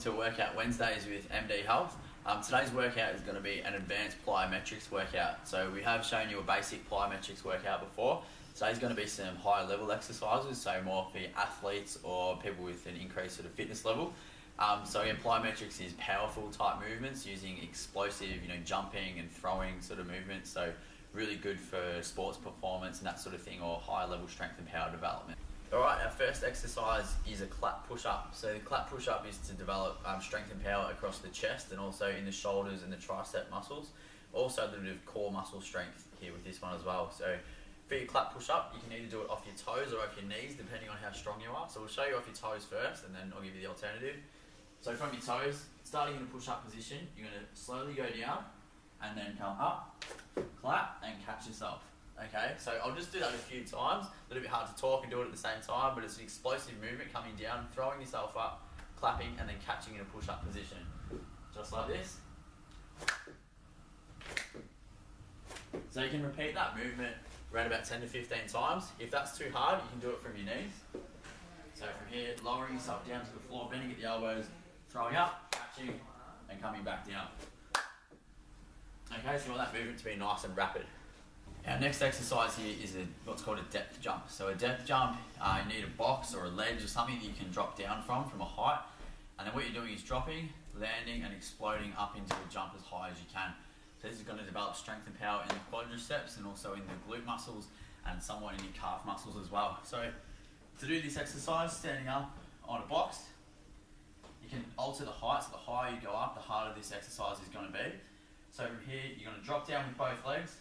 to Workout Wednesdays with MD Health. Today's workout is going to be an advanced plyometrics workout. So we have shown you a basic plyometrics workout before. Today's going to be some higher level exercises, so more for athletes or people with an increased sort of fitness level. So again, plyometrics is powerful type movements using explosive, jumping and throwing sort of movements. So really good for sports performance and that sort of thing, or higher level strength and power development. Alright, our first exercise is a clap push-up. So the clap push-up is to develop strength and power across the chest and also in the shoulders and the tricep muscles. Also a little bit of core muscle strength here with this one as well. So for your clap push-up, you can either do it off your toes or off your knees, depending on how strong you are. So we'll show you off your toes first, and then I'll give you the alternative. So from your toes, starting in a push-up position, you're going to slowly go down and then come up, clap, and catch yourself. Okay, so I'll just do that a few times. A little bit hard to talk and do it at the same time, but it's an explosive movement coming down, throwing yourself up, clapping, and then catching in a push-up position. Just like this. So you can repeat that movement around about 10 to 15 times. If that's too hard, you can do it from your knees. So from here, lowering yourself down to the floor, bending at the elbows, throwing up, catching, and coming back down. Okay, so you want that movement to be nice and rapid. Our next exercise here is what's called a depth jump. So a depth jump, you need a box or a ledge or something that you can drop down from a height. And then what you're doing is dropping, landing, and exploding up into a jump as high as you can. So this is going to develop strength and power in the quadriceps and also in the glute muscles and somewhat in your calf muscles as well. So to do this exercise, standing up on a box, you can alter the height. So the higher you go up, the harder this exercise is going to be. So from here, you're going to drop down with both legs,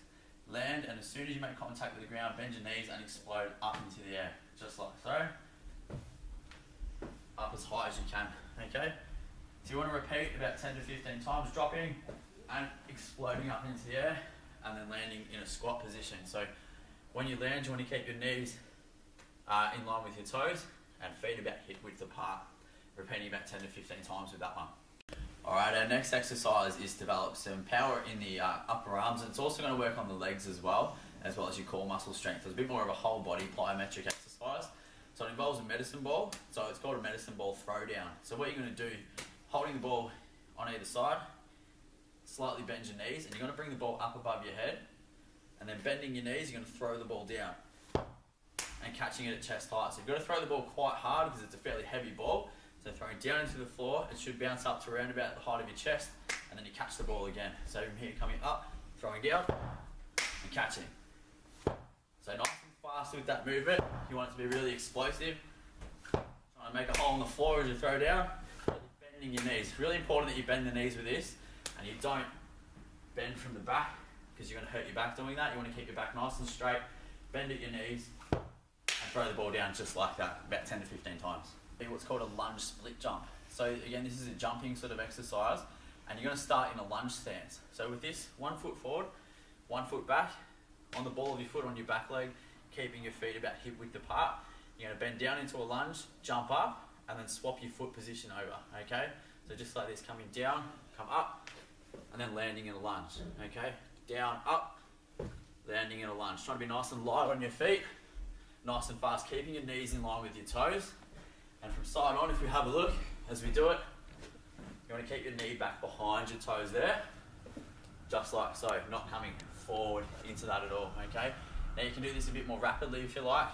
land, and as soon as you make contact with the ground, bend your knees and explode up into the air, just like so. Up as high as you can, okay? So you want to repeat about 10 to 15 times, dropping and exploding up into the air, and then landing in a squat position. So when you land, you want to keep your knees in line with your toes and feet about hip width apart, repeating about 10 to 15 times with that one. Alright, our next exercise is to develop some power in the upper arms, and it's also going to work on the legs as well as your core muscle strength. It's a bit more of a whole body plyometric exercise. So it involves a medicine ball, so it's called a medicine ball throwdown. So what you're going to do, holding the ball on either side, slightly bend your knees, and you're going to bring the ball up above your head, and then bending your knees, you're going to throw the ball down and catching it at chest height. So you've got to throw the ball quite hard because it's a fairly heavy ball. So throwing down into the floor, it should bounce up to around about the height of your chest, and then you catch the ball again. So from here, coming up, throwing down, and catching. So nice and fast with that movement. You want it to be really explosive. Trying to make a hole in the floor as you throw down. Bending your knees. Really important that you bend the knees with this, and you don't bend from the back because you're going to hurt your back doing that. You want to keep your back nice and straight, bend at your knees, and throw the ball down just like that, about 10 to 15 times. What's called a lunge split jump. So again, this is a jumping sort of exercise, and you're going to start in a lunge stance. So with this, 1 foot forward, 1 foot back, on the ball of your foot on your back leg, keeping your feet about hip width apart. You're going to bend down into a lunge, jump up, and then swap your foot position over, okay? So just like this, coming down, come up, and then landing in a lunge, okay? Down, up, landing in a lunge. Trying to be nice and light on your feet, nice and fast, keeping your knees in line with your toes. And from side on, if we have a look as we do it, you want to keep your knee back behind your toes there, just like so, not coming forward into that at all, okay? Now you can do this a bit more rapidly if you like,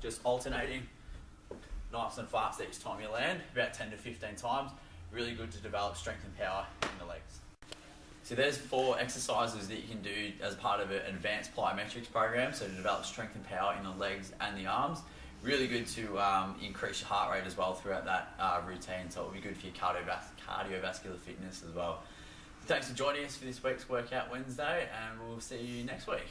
just alternating nice and fast each time you land, about 10 to 15 times. Really good to develop strength and power in the legs. So there's 4 exercises that you can do as part of an advanced plyometrics program, so to develop strength and power in the legs and the arms. Really good to increase your heart rate as well throughout that routine, so it will be good for your cardiovascular fitness as well. Thanks for joining us for this week's Workout Wednesday, and we'll see you next week.